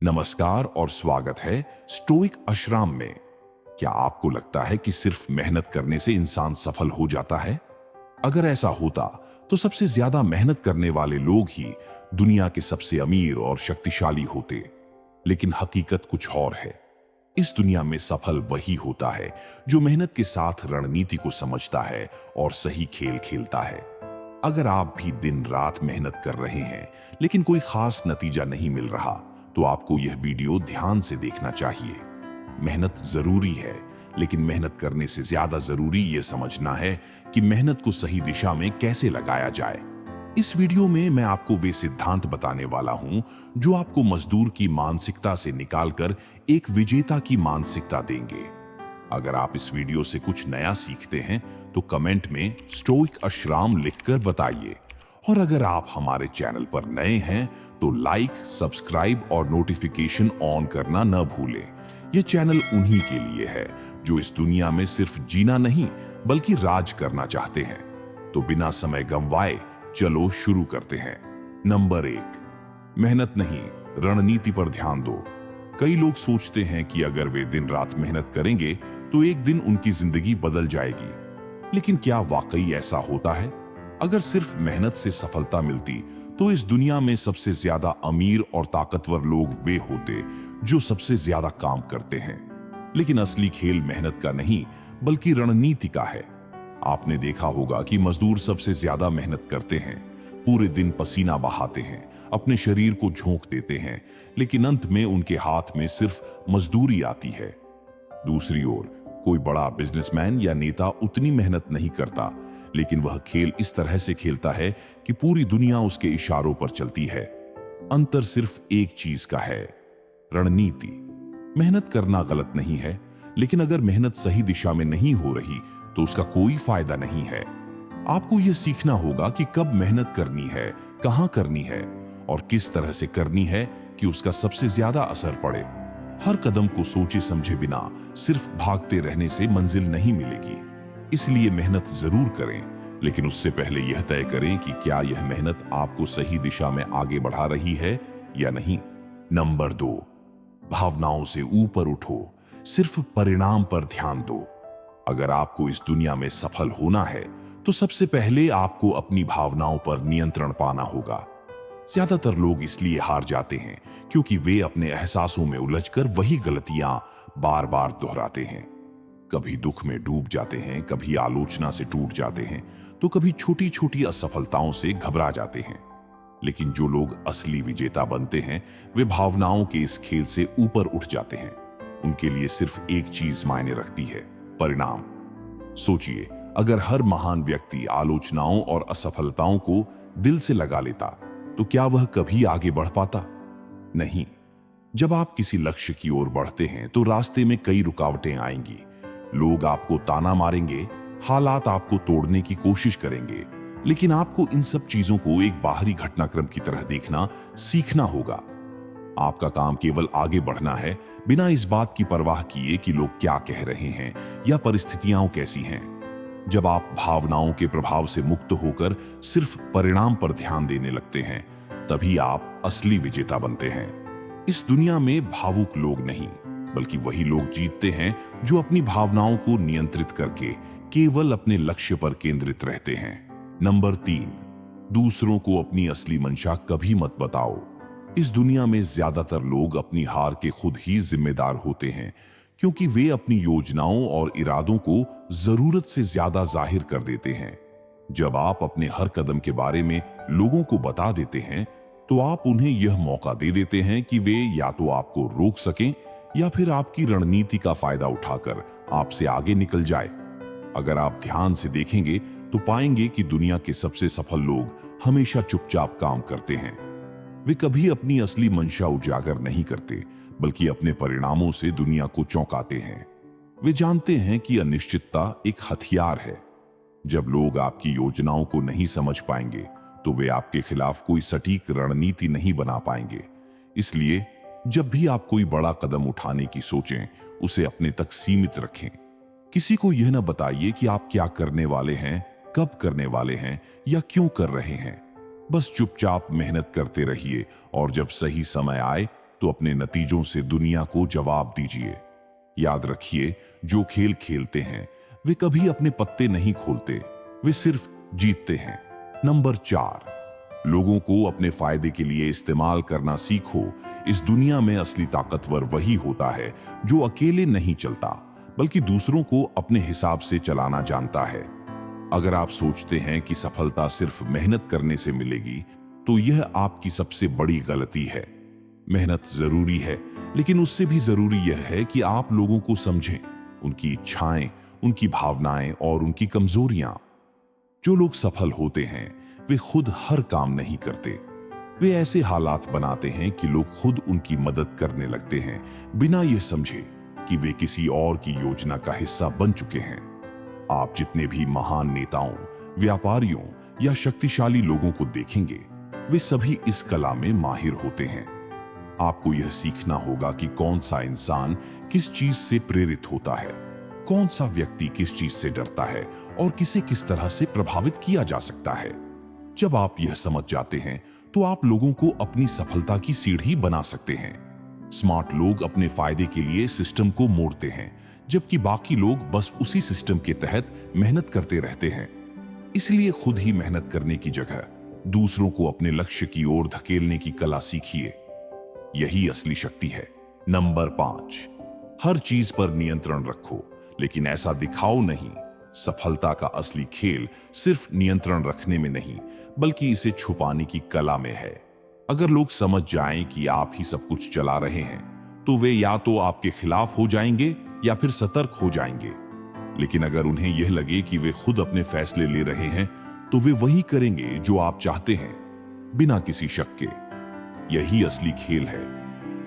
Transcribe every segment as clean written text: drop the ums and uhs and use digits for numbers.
नमस्कार और स्वागत है स्टोइक अश्राम में। क्या आपको लगता है कि सिर्फ मेहनत करने से इंसान सफल हो जाता है? अगर ऐसा होता तो सबसे ज्यादा मेहनत करने वाले लोग ही दुनिया के सबसे अमीर और शक्तिशाली होते। लेकिन हकीकत कुछ और है। इस दुनिया में सफल वही होता है जो मेहनत के साथ रणनीति को समझता है और सही खेल खेलता है। अगर आप भी दिन रात मेहनत कर रहे हैं लेकिन कोई खास नतीजा नहीं मिल रहा, तो आपको यह वीडियो ध्यान से देखना चाहिए। मेहनत जरूरी है, लेकिन मेहनत करने से ज्यादा जरूरी यह समझना है कि मेहनत को सही दिशा में कैसे लगाया जाए। इस वीडियो में मैं आपको वे सिद्धांत बताने वाला हूं जो आपको मजदूर की मानसिकता से निकालकर एक विजेता की मानसिकता देंगे। अगर आप इस वीडियो से कुछ नया सीखते हैं तो कमेंट में स्टोइक अश्राम लिखकर बताइए। और अगर आप हमारे चैनल पर नए हैं तो लाइक, सब्सक्राइब और नोटिफिकेशन ऑन करना न भूलें। यह चैनल उन्हीं के लिए है जो इस दुनिया में सिर्फ जीना नहीं बल्कि राज करना चाहते हैं। तो बिना समय गंवाए चलो शुरू करते हैं। नंबर 1, मेहनत नहीं, रणनीति पर ध्यान दो। कई लोग सोचते हैं कि अगर वे दिन रात मेहनत करेंगे तो एक दिन उनकी जिंदगी बदल जाएगी। लेकिन क्या वाकई ऐसा होता है? अगर सिर्फ मेहनत से सफलता मिलती तो इस दुनिया में सबसे ज्यादा अमीर और ताकतवर लोग वे होते जो सबसे ज्यादा काम करते हैं। लेकिन असली खेल मेहनत का नहीं बल्कि रणनीति का है। आपने देखा होगा कि मजदूर सबसे ज्यादा मेहनत करते हैं, पूरे दिन पसीना बहाते हैं, अपने शरीर को झोंक देते हैं, लेकिन अंत में उनके हाथ में सिर्फ मजदूरी आती है। दूसरी ओर कोई बड़ा बिजनेसमैन या नेता उतनी मेहनत नहीं करता, लेकिन वह खेल इस तरह से खेलता है कि पूरी दुनिया उसके इशारों पर चलती है। अंतर सिर्फ एक चीज का है, रणनीति। मेहनत करना गलत नहीं है, लेकिन अगर मेहनत सही दिशा में नहीं हो रही तो उसका कोई फायदा नहीं है। आपको यह सीखना होगा कि कब मेहनत करनी है, कहां करनी है और किस तरह से करनी है कि उसका सबसे ज्यादा असर पड़े। हर कदम को सोचे समझे बिना सिर्फ भागते रहने से मंजिल नहीं मिलेगी। इसलिए मेहनत जरूर करें, लेकिन उससे पहले यह तय करें कि क्या यह मेहनत आपको सही दिशा में आगे बढ़ा रही है या नहीं। नंबर 2, भावनाओं से ऊपर उठो, सिर्फ परिणाम पर ध्यान दो। अगर आपको इस दुनिया में सफल होना है तो सबसे पहले आपको अपनी भावनाओं पर नियंत्रण पाना होगा। ज्यादातर लोग इसलिए हार जाते हैं क्योंकि वे अपने एहसासों में उलझकर वही गलतियां बार बार दोहराते हैं। कभी दुख में डूब जाते हैं, कभी आलोचना से टूट जाते हैं, तो कभी छोटी छोटी असफलताओं से घबरा जाते हैं। लेकिन जो लोग असली विजेता बनते हैं वे भावनाओं के इस खेल से ऊपर उठ जाते हैं। उनके लिए सिर्फ एक चीज मायने रखती है, परिणाम। सोचिए, अगर हर महान व्यक्ति आलोचनाओं और असफलताओं को दिल से लगा लेता तो क्या वह कभी आगे बढ़ पाता? नहीं। जब आप किसी लक्ष्य की ओर बढ़ते हैं तो रास्ते में कई रुकावटें आएंगी। लोग आपको ताना मारेंगे, हालात आपको तोड़ने की कोशिश करेंगे, लेकिन आपको इन सब चीजों को एक बाहरी घटनाक्रम की तरह देखना सीखना होगा। आपका काम केवल आगे बढ़ना है, बिना इस बात की परवाह किए कि लोग क्या कह रहे हैं या परिस्थितियां कैसी हैं। जब आप भावनाओं के प्रभाव से मुक्त होकर सिर्फ परिणाम पर ध्यान देने लगते हैं, तभी आप असली विजेता बनते हैं। इस दुनिया में भावुक लोग नहीं, बल्कि वही लोग जीतते हैं जो अपनी भावनाओं को नियंत्रित करके केवल अपने लक्ष्य पर केंद्रित रहते हैं। नंबर 3, दूसरों को अपनी असली मंशा कभी मत बताओ। इस दुनिया में ज्यादातर लोग अपनी हार के खुद ही जिम्मेदार होते हैं, क्योंकि वे अपनी योजनाओं और इरादों को जरूरत से ज्यादा जाहिर कर देते हैं। जब आप अपने हर कदम के बारे में लोगों को बता देते हैं तो आप उन्हें यह मौका दे देते हैं कि वे या तो आपको रोक सकें या फिर आपकी रणनीति का फायदा उठाकर आपसे आगे निकल जाए। अगर आप ध्यान से देखेंगे तो पाएंगे कि दुनिया के सबसे सफल लोग हमेशा चुपचाप काम करते हैं। वे कभी अपनी असली मंशा उजागर नहीं करते, बल्कि अपने परिणामों से दुनिया को चौंकाते हैं। वे जानते हैं कि अनिश्चितता एक हथियार है। जब लोग आपकी योजनाओं को नहीं समझ पाएंगे तो वे आपके खिलाफ कोई सटीक रणनीति नहीं बना पाएंगे। इसलिए जब भी आप कोई बड़ा कदम उठाने की सोचें, उसे अपने तक सीमित रखें। किसी को यह न बताइए कि आप क्या करने वाले हैं, कब करने वाले हैं या क्यों कर रहे हैं। बस चुपचाप मेहनत करते रहिए और जब सही समय आए तो अपने नतीजों से दुनिया को जवाब दीजिए। याद रखिए, जो खेल खेलते हैं वे कभी अपने पत्ते नहीं खोलते, वे सिर्फ जीतते हैं। नंबर 4, लोगों को अपने फायदे के लिए इस्तेमाल करना सीखो। इस दुनिया में असली ताकतवर वही होता है जो अकेले नहीं चलता, बल्कि दूसरों को अपने हिसाब से चलाना जानता है। अगर आप सोचते हैं कि सफलता सिर्फ मेहनत करने से मिलेगी, तो यह आपकी सबसे बड़ी गलती है। मेहनत जरूरी है, लेकिन उससे भी जरूरी यह है कि आप लोगों को समझें, उनकी इच्छाएं, उनकी भावनाएं और उनकी कमजोरियां। जो लोग सफल होते हैं वे खुद हर काम नहीं करते। वे ऐसे हालात बनाते हैं कि लोग खुद उनकी मदद करने लगते हैं, बिना यह समझे कि वे किसी और की योजना का हिस्सा बन चुके हैं। आप जितने भी महान नेताओं, व्यापारियों या शक्तिशाली लोगों को देखेंगे, वे सभी इस कला में माहिर होते हैं। आपको यह सीखना होगा कि कौन सा इंसान किस चीज से प्रेरित होता है, कौन सा व्यक्ति किस चीज से डरता है और किसे किस तरह से प्रभावित किया जा सकता है। जब आप यह समझ जाते हैं, तो आप लोगों को अपनी सफलता की सीढ़ी बना सकते हैं। स्मार्ट लोग अपने फायदे के लिए सिस्टम को मोड़ते हैं, जबकि बाकी लोग बस उसी सिस्टम के तहत मेहनत करते रहते हैं। इसलिए खुद ही मेहनत करने की जगह दूसरों को अपने लक्ष्य की ओर धकेलने की कला सीखिए। यही असली शक्ति है। नंबर 5, हर चीज पर नियंत्रण रखो, लेकिन ऐसा दिखाओ नहीं। सफलता का असली खेल सिर्फ नियंत्रण रखने में नहीं, बल्कि इसे छुपाने की कला में है। अगर लोग समझ जाएं कि आप ही सब कुछ चला रहे हैं, तो वे या तो आपके खिलाफ हो जाएंगे या फिर सतर्क हो जाएंगे। लेकिन अगर उन्हें यह लगे कि वे खुद अपने फैसले ले रहे हैं, तो वे वही करेंगे जो आप चाहते हैं, बिना किसी शक के। यही असली खेल है।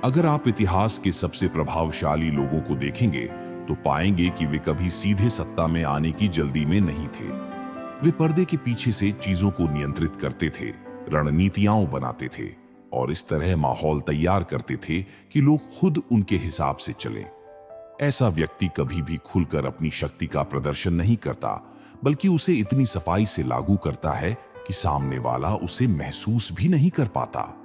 अगर आप इतिहास के सबसे प्रभावशाली लोगों को देखेंगे, तो पाएंगे कि वे कभी सीधे सत्ता में आने की जल्दी में नहीं थे। वे पर्दे के पीछे से चीजों को नियंत्रित करते थे, रणनीतियां बनाते थे और इस तरह माहौल तैयार करते थे कि लोग खुद उनके हिसाब से चलें। ऐसा व्यक्ति कभी भी खुलकर अपनी शक्ति का प्रदर्शन नहीं करता, बल्कि उसे इतनी सफाई से लागू करता है कि सामने वाला उसे महसूस भी नहीं कर पाता।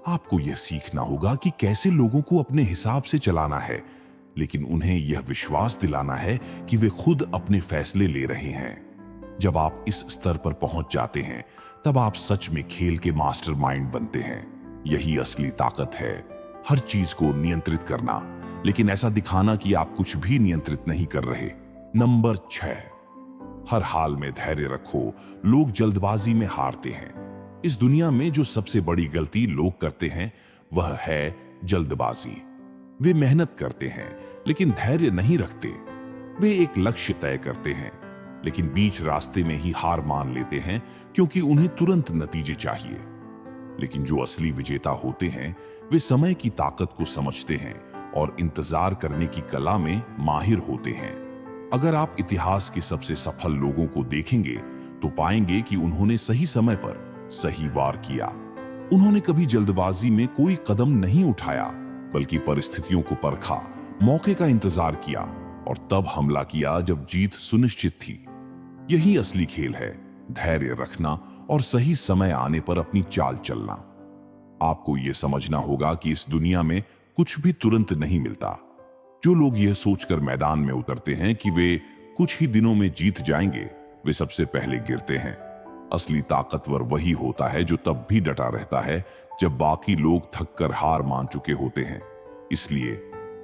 आपको यह सीखना होगा कि कैसे लोगों को अपने हिसाब से चलाना है, लेकिन उन्हें यह विश्वास दिलाना है कि वे खुद अपने फैसले ले रहे हैं। जब आप इस स्तर पर पहुंच जाते हैं, तब आप सच में खेल के मास्टरमाइंड बनते हैं। यही असली ताकत है, हर चीज को नियंत्रित करना, लेकिन ऐसा दिखाना कि आप कुछ भी नियंत्रित नहीं कर रहे। नंबर 6, हर हाल में धैर्य रखो। लोग जल्दबाजी में हारते हैं। इस दुनिया में जो सबसे बड़ी गलती लोग करते हैं, वह है जल्दबाजी। वे मेहनत करते हैं, लेकिन धैर्य नहीं रखते। वे एक लक्ष्य तय करते हैं, लेकिन बीच रास्ते में ही हार मान लेते हैं, क्योंकि उन्हें तुरंत नतीजे चाहिए। लेकिन जो असली विजेता होते हैं, वे समय की ताकत को समझते हैं और इंतजार करने की कला में माहिर होते हैं। अगर आप इतिहास के सबसे सफल लोगों को देखेंगे, तो पाएंगे कि उन्होंने सही समय पर सही वार किया। उन्होंने कभी जल्दबाजी में कोई कदम नहीं उठाया, बल्कि परिस्थितियों को परखा, मौके का इंतजार किया और तब हमला किया जब जीत सुनिश्चित थी। यही असली खेल है, धैर्य रखना और सही समय आने पर अपनी चाल चलना। आपको यह समझना होगा कि इस दुनिया में कुछ भी तुरंत नहीं मिलता। जो लोग यह सोचकर मैदान में उतरते हैं कि वे कुछ ही दिनों में जीत जाएंगे, वे सबसे पहले गिरते हैं। असली ताकतवर वही होता है जो तब भी डटा रहता है जब बाकी लोग थककर हार मान चुके होते हैं। इसलिए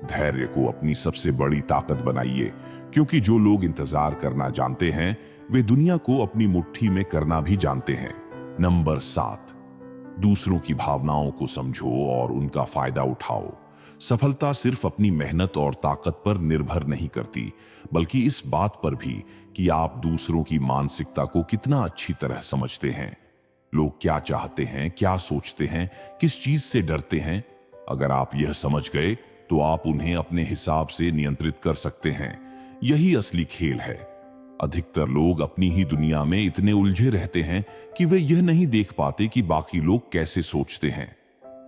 धैर्य को अपनी सबसे बड़ी ताकत बनाइए, क्योंकि जो लोग इंतजार करना जानते हैं, वे दुनिया को अपनी मुट्ठी में करना भी जानते हैं। नंबर 7, दूसरों की भावनाओं को समझो और उनका फायदा उठाओ। सफलता सिर्फ अपनी मेहनत और ताकत पर निर्भर नहीं करती, बल्कि इस बात पर भी कि आप दूसरों की मानसिकता को कितना अच्छी तरह समझते हैं। लोग क्या चाहते हैं, क्या सोचते हैं, किस चीज से डरते हैं। अगर आप यह समझ गए, तो आप उन्हें अपने हिसाब से नियंत्रित कर सकते हैं। यही असली खेल है। अधिकतर लोग अपनी ही दुनिया में इतने उलझे रहते हैं कि वे यह नहीं देख पाते कि बाकी लोग कैसे सोचते हैं।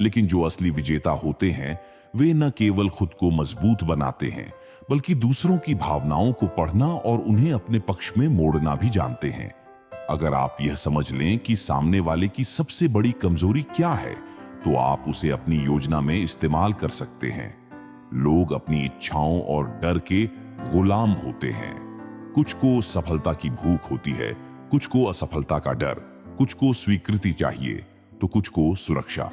लेकिन जो असली विजेता होते हैं, वे न केवल खुद को मजबूत बनाते हैं, बल्कि दूसरों की भावनाओं को पढ़ना और उन्हें अपने पक्ष में मोड़ना भी जानते हैं। अगर आप यह समझ लें कि सामने वाले की सबसे बड़ी कमजोरी क्या है, तो आप उसे अपनी योजना में इस्तेमाल कर सकते हैं। लोग अपनी इच्छाओं और डर के गुलाम होते हैं। कुछ को सफलता की भूख होती है, कुछ को असफलता का डर, कुछ को स्वीकृति चाहिए तो कुछ को सुरक्षा।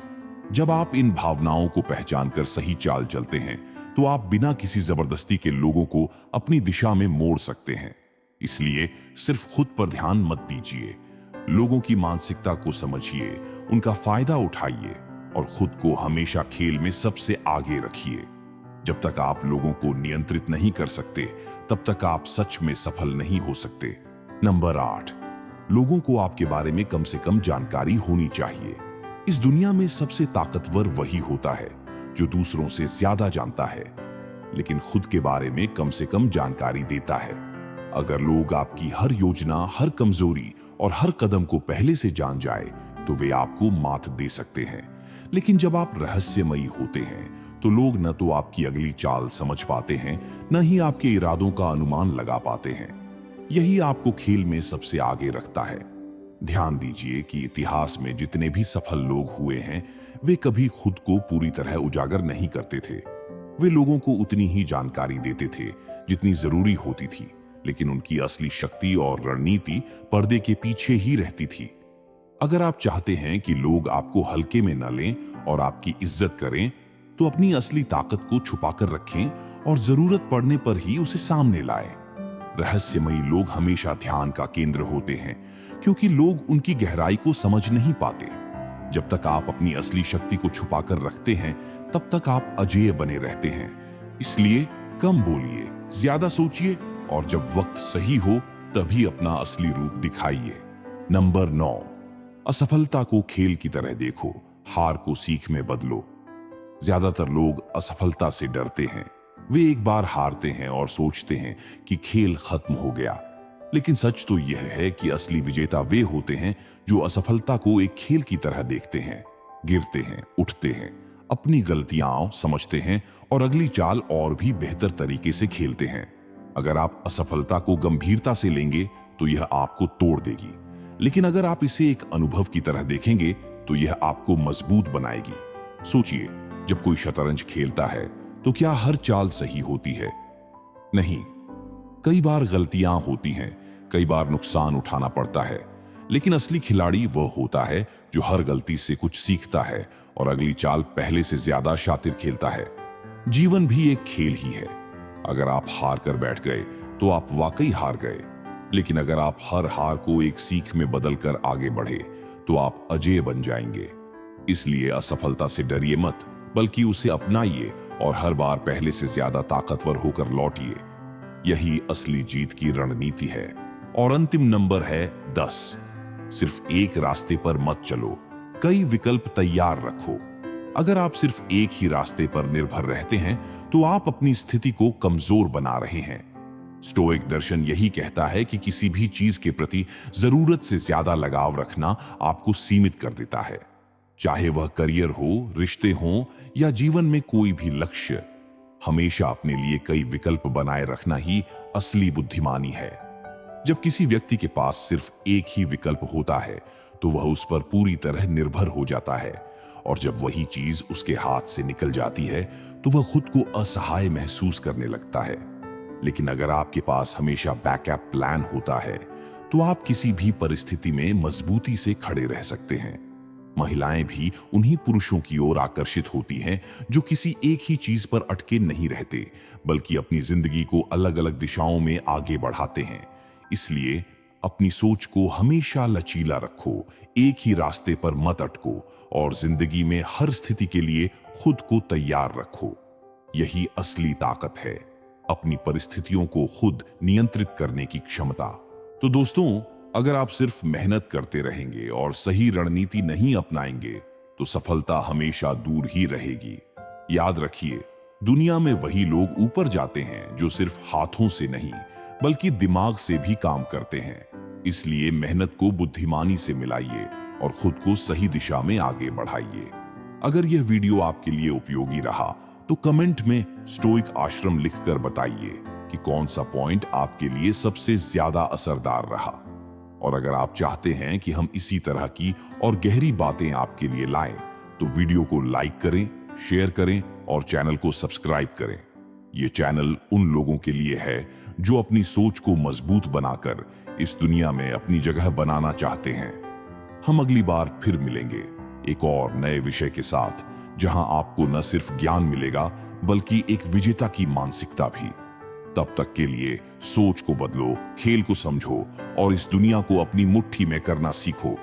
जब आप इन भावनाओं को पहचान कर सही चाल चलते हैं तो आप बिना किसी जबरदस्ती के लोगों को अपनी दिशा में मोड़ सकते हैं। इसलिए सिर्फ खुद पर ध्यान मत दीजिए, लोगों की मानसिकता को समझिए, उनका फायदा उठाइए और खुद को हमेशा खेल में सबसे आगे रखिए। जब तक आप लोगों को नियंत्रित नहीं कर सकते तब तक आप सच में सफल नहीं हो सकते। नंबर 8, लोगों को आपके बारे में कम से कम जानकारी होनी चाहिए। इस दुनिया में सबसे ताकतवर वही होता है जो दूसरों से ज्यादा जानता है लेकिन खुद के बारे में कम से कम जानकारी देता है। अगर लोग आपकी हर योजना, हर कमजोरी और हर कदम को पहले से जान जाए तो वे आपको मात दे सकते हैं। लेकिन जब आप रहस्यमयी होते हैं तो लोग न तो आपकी अगली चाल समझ पाते हैं, न ही आपके इरादों का अनुमान लगा पाते हैं। यही आपको खेल में सबसे आगे रखता है। ध्यान दीजिए कि इतिहास में जितने भी सफल लोग हुए हैं वे कभी खुद को पूरी तरह उजागर नहीं करते थे। वे लोगों को उतनी ही जानकारी देते थे जितनी जरूरी होती थी, लेकिन उनकी असली शक्ति और रणनीति पर्दे के पीछे ही रहती थी। अगर आप चाहते हैं कि लोग आपको हल्के में न लें और आपकी इज्जत करें तो अपनी असली ताकत को छुपाकर रखें और जरूरत पड़ने पर ही उसे सामने लाएं। रहस्यमयी लोग हमेशा ध्यान का केंद्र होते हैं क्योंकि लोग उनकी गहराई को समझ नहीं पाते। जब तक आप अपनी असली शक्ति को छुपाकर रखते हैं तब तक आप अजेय बने रहते हैं। इसलिए कम बोलिए, ज्यादा सोचिए और जब वक्त सही हो तभी अपना असली रूप दिखाइए। नंबर 9, असफलता को खेल की तरह देखो, हार को सीख में बदलो। ज्यादातर लोग असफलता से डरते हैं। वे एक बार हारते हैं और सोचते हैं कि खेल खत्म हो गया। लेकिन सच तो यह है कि असली विजेता वे होते हैं जो असफलता को एक खेल की तरह देखते हैं, गिरते हैं, उठते हैं, अपनी गलतियां समझते हैं और अगली चाल और भी बेहतर तरीके से खेलते हैं। अगर आप असफलता को गंभीरता से लेंगे तो यह आपको तोड़ देगी, लेकिन अगर आप इसे एक अनुभव की तरह देखेंगे तो यह आपको मजबूत बनाएगी। सोचिए, जब कोई शतरंज खेलता है तो क्या हर चाल सही होती है? नहीं, कई बार गलतियां होती हैं, कई बार नुकसान उठाना पड़ता है, लेकिन असली खिलाड़ी वह होता है जो हर गलती से कुछ सीखता है और अगली चाल पहले से ज्यादा शातिर खेलता है। जीवन भी एक खेल ही है। अगर आप हार कर बैठ गए तो आप वाकई हार गए, लेकिन अगर आप हर हार को एक सीख में बदलकर आगे बढ़े तो आप अजेय बन जाएंगे। इसलिए असफलता से डरिए मत, बल्कि उसे अपनाइए और हर बार पहले से ज्यादा ताकतवर होकर लौटिए। यही असली जीत की रणनीति है। और अंतिम नंबर है 10, सिर्फ एक रास्ते पर मत चलो, कई विकल्प तैयार रखो। अगर आप सिर्फ एक ही रास्ते पर निर्भर रहते हैं तो आप अपनी स्थिति को कमजोर बना रहे हैं। स्टोइक दर्शन यही कहता है कि किसी भी चीज के प्रति जरूरत से ज्यादा लगाव रखना आपको सीमित कर देता है। चाहे वह करियर हो, रिश्ते हों या जीवन में कोई भी लक्ष्य, हमेशा अपने लिए कई विकल्प बनाए रखना ही असली बुद्धिमानी है। जब किसी व्यक्ति के पास सिर्फ एक ही विकल्प होता है तो वह उस पर पूरी तरह निर्भर हो जाता है, और जब वही चीज उसके हाथ से निकल जाती है तो वह खुद को असहाय महसूस करने लगता है। लेकिन अगर आपके पास हमेशा बैकअप प्लान होता है तो आप किसी भी परिस्थिति में मजबूती से खड़े रह सकते हैं। महिलाएं भी उन्हीं पुरुषों की ओर आकर्षित होती हैं जो किसी एक ही चीज पर अटके नहीं रहते, बल्कि अपनी जिंदगी को अलग अलग दिशाओं में आगे बढ़ाते हैं। इसलिए अपनी सोच को हमेशा लचीला रखो, एक ही रास्ते पर मत अटको और जिंदगी में हर स्थिति के लिए खुद को तैयार रखो। यही असली ताकत है, अपनी परिस्थितियों को खुद नियंत्रित करने की क्षमता। तो दोस्तों, अगर आप सिर्फ मेहनत करते रहेंगे और सही रणनीति नहीं अपनाएंगे तो सफलता हमेशा दूर ही रहेगी। याद रखिए, दुनिया में वही लोग ऊपर जाते हैं जो सिर्फ हाथों से नहीं बल्कि दिमाग से भी काम करते हैं। इसलिए मेहनत को बुद्धिमानी से मिलाइए और खुद को सही दिशा में आगे बढ़ाइए। अगर यह वीडियो आपके लिए उपयोगी रहा तो कमेंट में स्टोइक आश्रम लिखकर बताइए कि कौन सा पॉइंट आपके लिए सबसे ज्यादा असरदार रहा। और अगर आप चाहते हैं कि हम इसी तरह की और गहरी बातें आपके लिए लाएं तो वीडियो को लाइक करें, शेयर करें और चैनल को सब्सक्राइब करें। ये चैनल उन लोगों के लिए है जो अपनी सोच को मजबूत बनाकर इस दुनिया में अपनी जगह बनाना चाहते हैं। हम अगली बार फिर मिलेंगे एक और नए विषय के साथ, जहां आपको न सिर्फ ज्ञान मिलेगा बल्कि एक विजेता की मानसिकता भी। तब तक के लिए सोच को बदलो, खेल को समझो और इस दुनिया को अपनी मुट्ठी में करना सीखो।